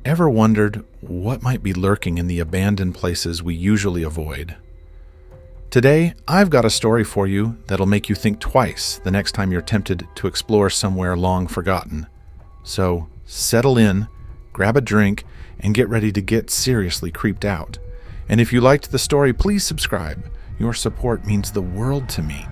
Ever wondered what might be lurking in the abandoned places we usually avoid? Today, I've got a story for you that'll make you think twice the next time you're tempted to explore somewhere long forgotten. So, settle in, grab a drink, and get ready to get seriously creeped out. And if you liked the story, please subscribe. Your support means the world to me.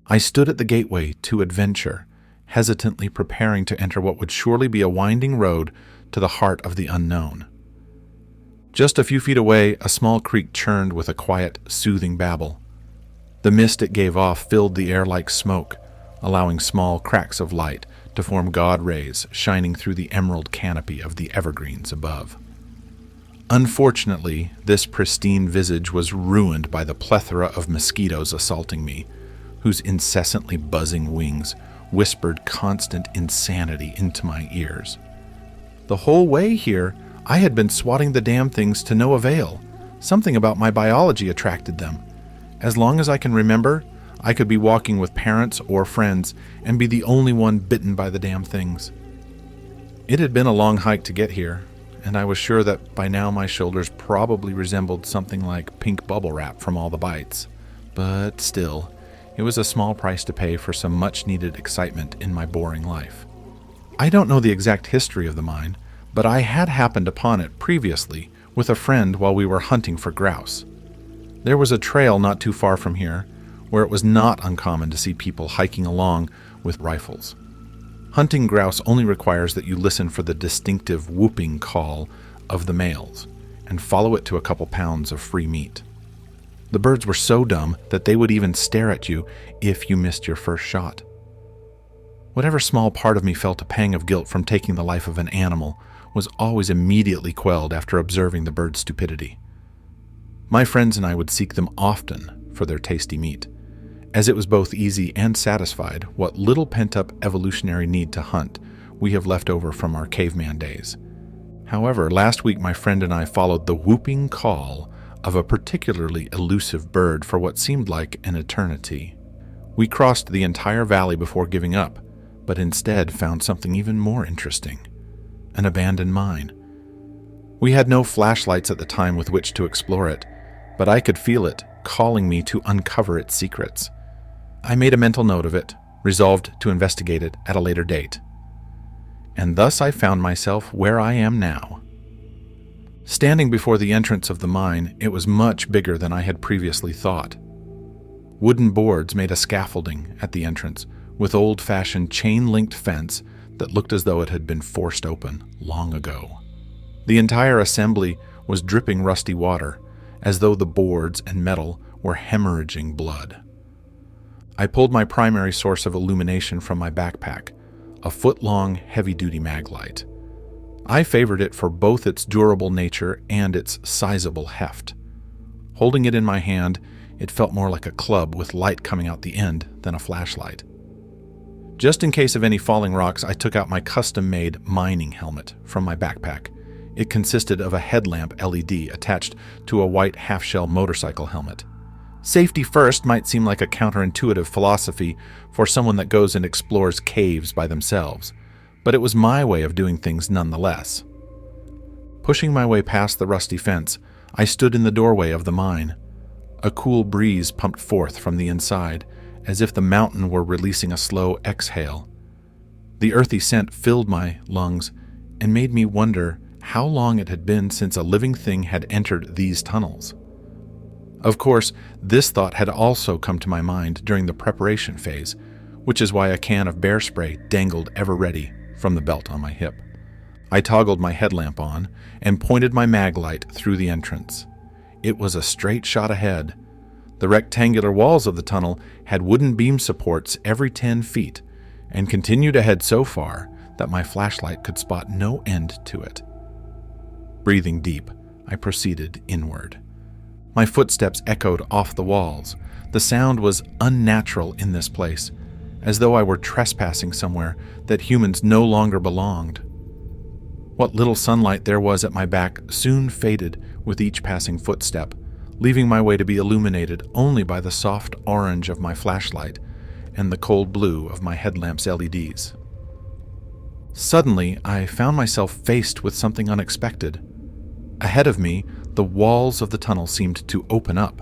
I stood at the gateway to adventure, hesitantly preparing to enter what would surely be a winding road to the heart of the unknown. Just a few feet away, a small creek churned with a quiet, soothing babble. The mist it gave off filled the air like smoke, allowing small cracks of light to form god rays shining through the emerald canopy of the evergreens above. Unfortunately, this pristine visage was ruined by the plethora of mosquitoes assaulting me, whose incessantly buzzing wings whispered constant insanity into my ears. The whole way here, I had been swatting the damn things to no avail. Something about my biology attracted them. As long as I can remember, I could be walking with parents or friends and be the only one bitten by the damn things. It had been a long hike to get here, and I was sure that by now my shoulders probably resembled something like pink bubble wrap from all the bites. But still, it was a small price to pay for some much-needed excitement in my boring life. I don't know the exact history of the mine, but I had happened upon it previously with a friend while we were hunting for grouse. There was a trail not too far from here, where it was not uncommon to see people hiking along with rifles. Hunting grouse only requires that you listen for the distinctive whooping call of the males and follow it to a couple pounds of free meat. The birds were so dumb that they would even stare at you if you missed your first shot. Whatever small part of me felt a pang of guilt from taking the life of an animal was always immediately quelled after observing the birds' stupidity. My friends and I would seek them often for their tasty meat, as it was both easy and satisfied what little pent-up evolutionary need to hunt we have left over from our caveman days. However, last week my friend and I followed the whooping call of a particularly elusive bird for what seemed like an eternity. We crossed the entire valley before giving up, but instead found something even more interesting: an abandoned mine. We had no flashlights at the time with which to explore it, but I could feel it calling me to uncover its secrets. I made a mental note of it, resolved to investigate it at a later date. And thus I found myself where I am now. Standing before the entrance of the mine, it was much bigger than I had previously thought. Wooden boards made a scaffolding at the entrance, with old-fashioned chain-linked fence that looked as though it had been forced open long ago. The entire assembly was dripping rusty water, as though the boards and metal were hemorrhaging blood. I pulled my primary source of illumination from my backpack, a foot-long, heavy-duty mag light. I favored it for both its durable nature and its sizable heft. Holding it in my hand, it felt more like a club with light coming out the end than a flashlight. Just in case of any falling rocks, I took out my custom-made mining helmet from my backpack. It consisted of a headlamp LED attached to a white half-shell motorcycle helmet. Safety first might seem like a counterintuitive philosophy for someone that goes and explores caves by themselves, but it was my way of doing things nonetheless. Pushing my way past the rusty fence, I stood in the doorway of the mine. A cool breeze pumped forth from the inside, as if the mountain were releasing a slow exhale. The earthy scent filled my lungs and made me wonder how long it had been since a living thing had entered these tunnels. Of course, this thought had also come to my mind during the preparation phase, which is why a can of bear spray dangled ever ready from the belt on my hip. I toggled my headlamp on and pointed my mag light through the entrance. It was a straight shot ahead. The rectangular walls of the tunnel had wooden beam supports every 10 feet and continued ahead so far that my flashlight could spot no end to it. Breathing deep, I proceeded inward. My footsteps echoed off the walls. The sound was unnatural in this place, as though I were trespassing somewhere that humans no longer belonged. What little sunlight there was at my back soon faded with each passing footstep, leaving my way to be illuminated only by the soft orange of my flashlight and the cold blue of my headlamp's LEDs. Suddenly, I found myself faced with something unexpected. Ahead of me, the walls of the tunnel seemed to open up.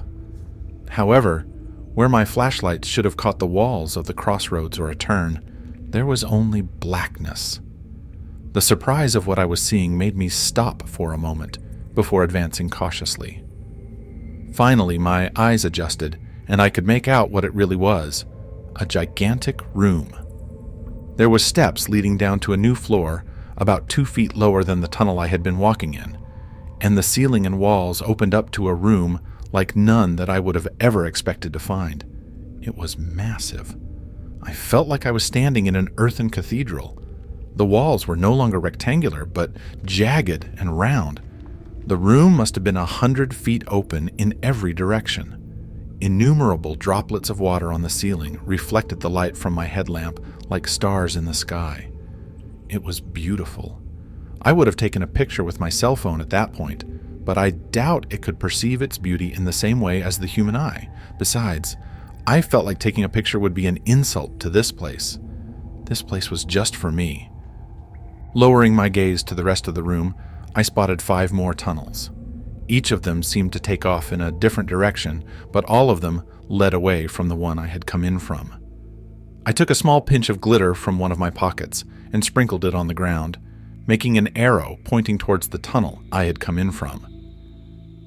However, where my flashlight should have caught the walls of the crossroads or a turn, there was only blackness. The surprise of what I was seeing made me stop for a moment before advancing cautiously. Finally, my eyes adjusted, and I could make out what it really was: a gigantic room. There were steps leading down to a new floor, about 2 feet lower than the tunnel I had been walking in, and the ceiling and walls opened up to a room like none that I would have ever expected to find. It was massive. I felt like I was standing in an earthen cathedral. The walls were no longer rectangular, but jagged and round. The room must have been 100 feet open in every direction. Innumerable droplets of water on the ceiling reflected the light from my headlamp like stars in the sky. It was beautiful. I would have taken a picture with my cell phone at that point, but I doubt it could perceive its beauty in the same way as the human eye. Besides, I felt like taking a picture would be an insult to this place. This place was just for me. Lowering my gaze to the rest of the room, I spotted 5 more tunnels. Each of them seemed to take off in a different direction, but all of them led away from the one I had come in from. I took a small pinch of glitter from one of my pockets and sprinkled it on the ground, making an arrow pointing towards the tunnel I had come in from.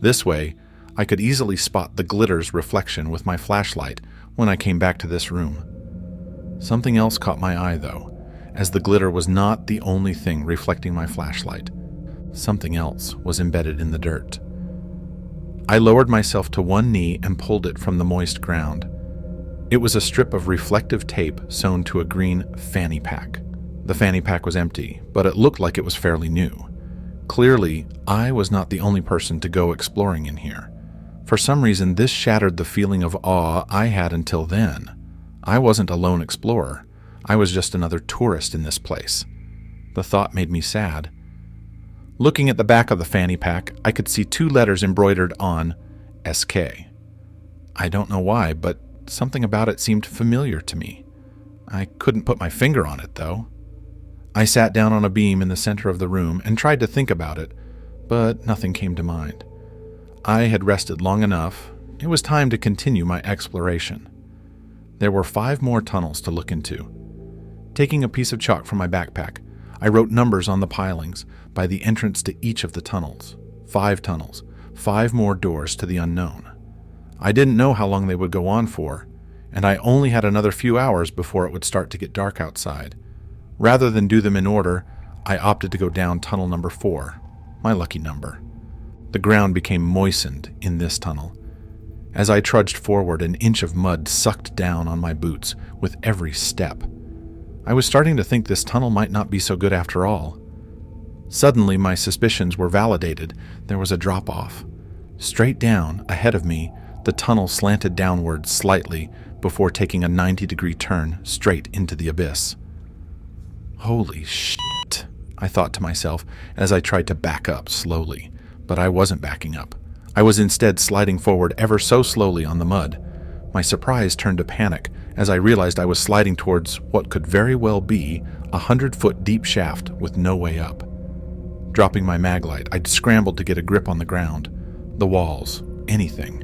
This way, I could easily spot the glitter's reflection with my flashlight when I came back to this room. Something else caught my eye, though, as the glitter was not the only thing reflecting my flashlight. Something else was embedded in the dirt. I lowered myself to one knee and pulled it from the moist ground. It was a strip of reflective tape sewn to a green fanny pack. The fanny pack was empty, but it looked like it was fairly new. Clearly, I was not the only person to go exploring in here. For some reason, this shattered the feeling of awe I had until then. I wasn't a lone explorer. I was just another tourist in this place. The thought made me sad. Looking at the back of the fanny pack, I could see 2 letters embroidered on SK. I don't know why, but something about it seemed familiar to me. I couldn't put my finger on it, though. I sat down on a beam in the center of the room and tried to think about it, but nothing came to mind. I had rested long enough. It was time to continue my exploration. There were 5 more tunnels to look into. Taking a piece of chalk from my backpack, I wrote numbers on the pilings by the entrance to each of the tunnels. 5 tunnels, 5 more doors to the unknown. I didn't know how long they would go on for, and I only had another few hours before it would start to get dark outside. Rather than do them in order, I opted to go down tunnel number 4, my lucky number. The ground became moistened in this tunnel. As I trudged forward, an inch of mud sucked down on my boots with every step. I was starting to think this tunnel might not be so good after all. Suddenly, my suspicions were validated. There was a drop-off. Straight down, ahead of me, the tunnel slanted downward slightly before taking a 90-degree turn straight into the abyss. Holy shit, I thought to myself as I tried to back up slowly, but I wasn't backing up. I was instead sliding forward ever so slowly on the mud. My surprise turned to panic as I realized I was sliding towards what could very well be a 100-foot deep shaft with no way up. Dropping my maglite, I scrambled to get a grip on the ground, the walls, anything.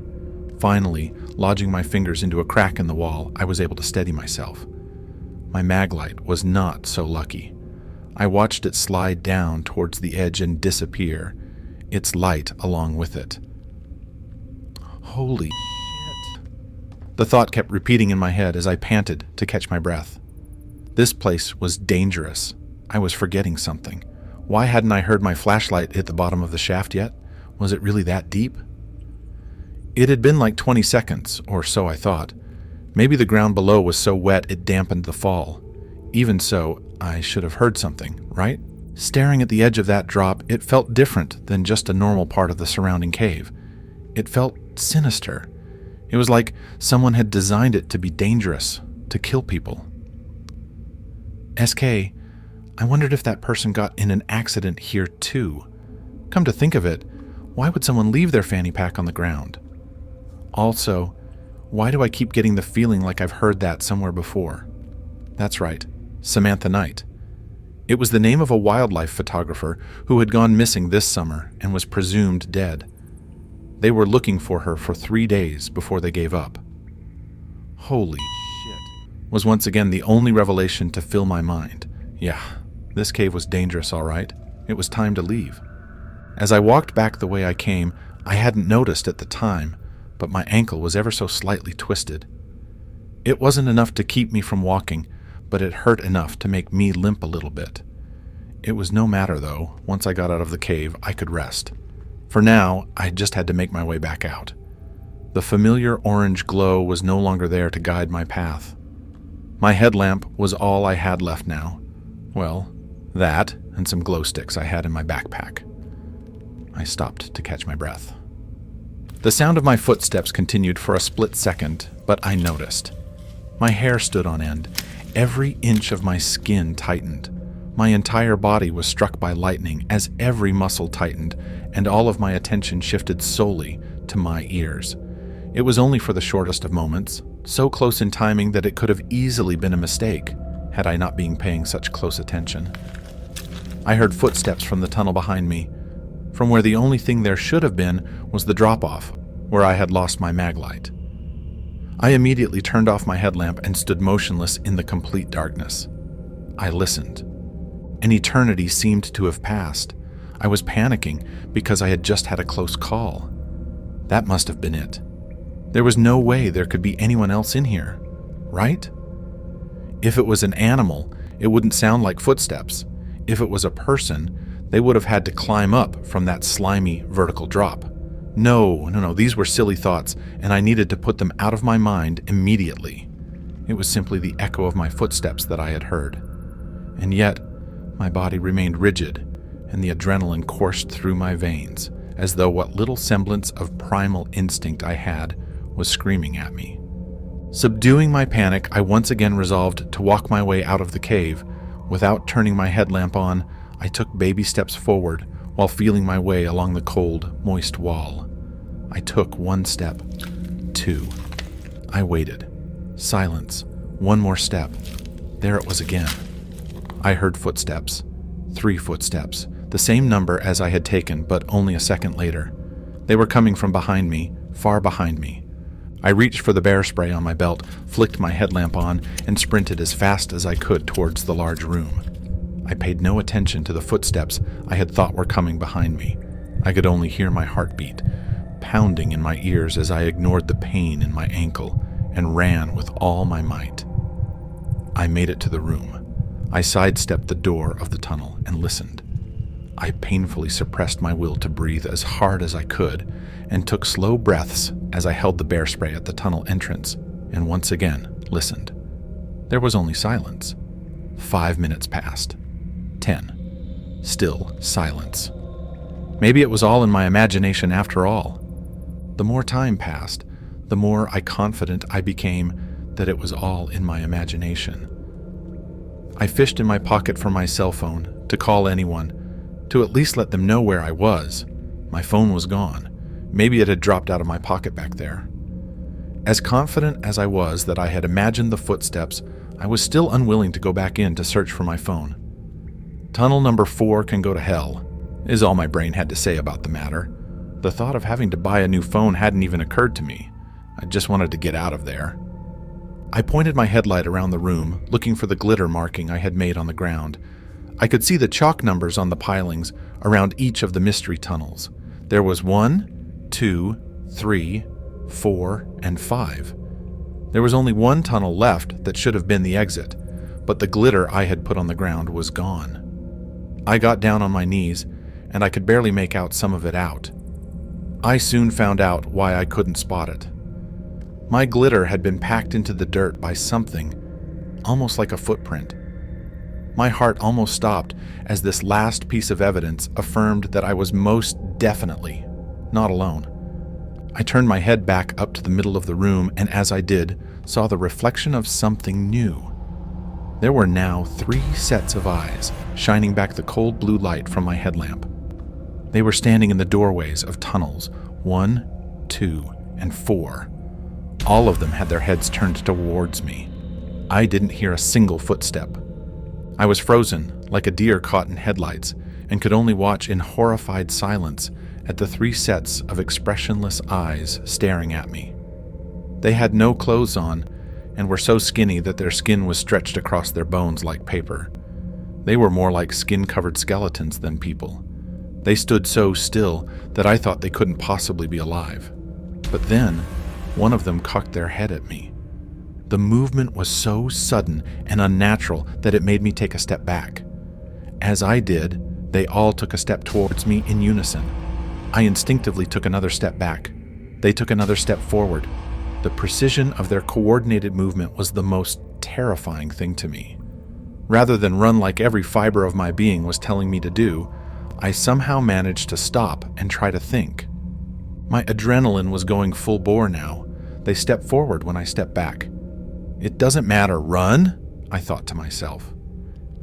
Finally, lodging my fingers into a crack in the wall, I was able to steady myself. My maglite was not so lucky. I watched it slide down towards the edge and disappear, its light along with it. Holy shit. The thought kept repeating in my head as I panted to catch my breath. This place was dangerous. I was forgetting something. Why hadn't I heard my flashlight hit the bottom of the shaft yet? Was it really that deep? It had been like 20 seconds, or so I thought. Maybe the ground below was so wet it dampened the fall. Even so, I should have heard something, right? Staring at the edge of that drop, it felt different than just a normal part of the surrounding cave. It felt sinister. It was like someone had designed it to be dangerous, to kill people. SK, I wondered if that person got in an accident here too. Come to think of it, why would someone leave their fanny pack on the ground? Also, why do I keep getting the feeling like I've heard that somewhere before? That's right, Samantha Knight. It was the name of a wildlife photographer who had gone missing this summer and was presumed dead. They were looking for her for 3 days before they gave up. Holy shit, was once again the only revelation to fill my mind. Yeah, this cave was dangerous, all right. It was time to leave. As I walked back the way I came, I hadn't noticed at the time, but my ankle was ever so slightly twisted. It wasn't enough to keep me from walking, but it hurt enough to make me limp a little bit. It was no matter, though. Once I got out of the cave, I could rest. For now, I just had to make my way back out. The familiar orange glow was no longer there to guide my path. My headlamp was all I had left now. Well, that and some glow sticks I had in my backpack. I stopped to catch my breath. The sound of my footsteps continued for a split second, but I noticed. My hair stood on end. Every inch of my skin tightened. My entire body was struck by lightning as every muscle tightened, and all of my attention shifted solely to my ears. It was only for the shortest of moments, so close in timing that it could have easily been a mistake had I not been paying such close attention. I heard footsteps from the tunnel behind me, from where the only thing there should have been was the drop-off, where I had lost my mag light. I immediately turned off my headlamp and stood motionless in the complete darkness. I listened. An eternity seemed to have passed. I was panicking because I had just had a close call. That must have been it. There was no way there could be anyone else in here, right? If it was an animal, it wouldn't sound like footsteps. If it was a person, they would have had to climb up from that slimy vertical drop. No, these were silly thoughts, and I needed to put them out of my mind immediately. It was simply the echo of my footsteps that I had heard. And yet, my body remained rigid, and the adrenaline coursed through my veins, as though what little semblance of primal instinct I had was screaming at me. Subduing my panic, I once again resolved to walk my way out of the cave. Without turning my headlamp on, I took baby steps forward while feeling my way along the cold, moist wall. I took 1 step, 2. I waited. Silence. 1 more step. There it was again. I heard footsteps. 3 footsteps. The same number as I had taken, but only a second later. They were coming from behind me, far behind me. I reached for the bear spray on my belt, flicked my headlamp on, and sprinted as fast as I could towards the large room. I paid no attention to the footsteps I had thought were coming behind me. I could only hear my heartbeat, pounding in my ears as I ignored the pain in my ankle and ran with all my might. I made it to the room. I sidestepped the door of the tunnel and listened. I painfully suppressed my will to breathe as hard as I could and took slow breaths as I held the bear spray at the tunnel entrance and once again listened. There was only silence. 5 minutes passed. 10. Still silence. Maybe it was all in my imagination after all. The more time passed, the more confident I became that it was all in my imagination. I fished in my pocket for my cell phone to call anyone, to at least let them know where I was. My phone was gone. Maybe it had dropped out of my pocket back there. As confident as I was that I had imagined the footsteps, I was still unwilling to go back in to search for my phone. Tunnel number 4 can go to hell, is all my brain had to say about the matter. The thought of having to buy a new phone hadn't even occurred to me. I just wanted to get out of there. I pointed my headlight around the room, looking for the glitter marking I had made on the ground. I could see the chalk numbers on the pilings around each of the mystery tunnels. There was 1, 2, 3, 4, and 5. There was only 1 tunnel left that should have been the exit, but the glitter I had put on the ground was gone. I got down on my knees, and I could barely make out some of it out. I soon found out why I couldn't spot it. My glitter had been packed into the dirt by something, almost like a footprint. My heart almost stopped as this last piece of evidence affirmed that I was most definitely not alone. I turned my head back up to the middle of the room, and as I did, saw the reflection of something new. There were now 3 sets of eyes, shining back the cold blue light from my headlamp. They were standing in the doorways of tunnels 1, 2, and 4. All of them had their heads turned towards me. I didn't hear a single footstep. I was frozen, like a deer caught in headlights, and could only watch in horrified silence at the 3 sets of expressionless eyes staring at me. They had no clothes on and were so skinny that their skin was stretched across their bones like paper. They were more like skin-covered skeletons than people. They stood so still that I thought they couldn't possibly be alive. But then, one of them cocked their head at me. The movement was so sudden and unnatural that it made me take a step back. As I did, they all took a step towards me in unison. I instinctively took another step back. They took another step forward. The precision of their coordinated movement was the most terrifying thing to me. Rather than run like every fiber of my being was telling me to do, I somehow managed to stop and try to think. My adrenaline was going full bore now. They stepped forward when I stepped back. It doesn't matter, run, I thought to myself.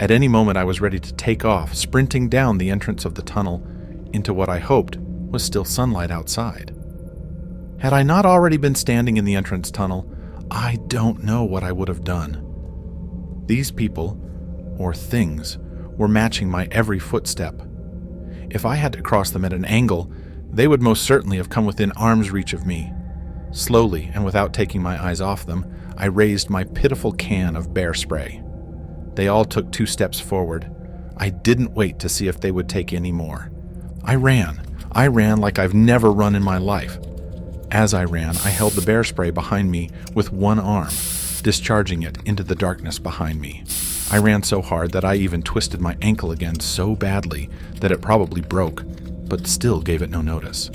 At any moment I was ready to take off, sprinting down the entrance of the tunnel into what I hoped was still sunlight outside. Had I not already been standing in the entrance tunnel, I don't know what I would have done. These people, or things, were matching my every footstep. If I had to cross them at an angle, they would most certainly have come within arm's reach of me. Slowly, and without taking my eyes off them, I raised my pitiful can of bear spray. They all took 2 steps forward. I didn't wait to see if they would take any more. I ran like I've never run in my life. As I ran, I held the bear spray behind me with one arm, discharging it into the darkness behind me. I ran so hard that I even twisted my ankle again so badly that it probably broke, but still gave it no notice.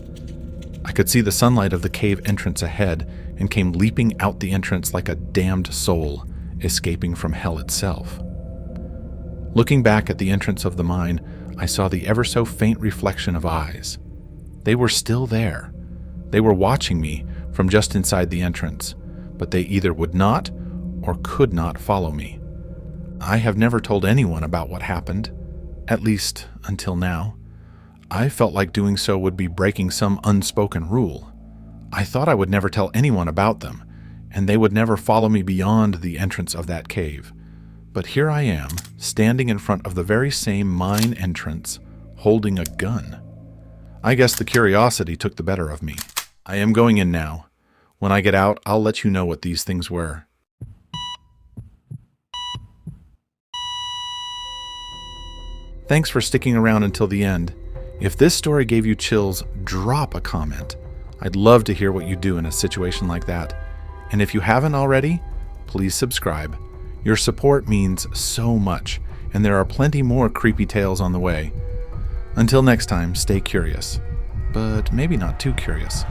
I could see the sunlight of the cave entrance ahead and came leaping out the entrance like a damned soul escaping from hell itself. Looking back at the entrance of the mine, I saw the ever so faint reflection of eyes. They were still there. They were watching me from just inside the entrance, but they either would not or could not follow me. I have never told anyone about what happened, at least until now. I felt like doing so would be breaking some unspoken rule. I thought I would never tell anyone about them, and they would never follow me beyond the entrance of that cave. But here I am, standing in front of the very same mine entrance, holding a gun. I guess the curiosity took the better of me. I am going in now. When I get out, I'll let you know what these things were. Thanks for sticking around until the end. If this story gave you chills, drop a comment. I'd love to hear what you do in a situation like that. And if you haven't already, please subscribe. Your support means so much, and there are plenty more creepy tales on the way. Until next time, stay curious. But maybe not too curious.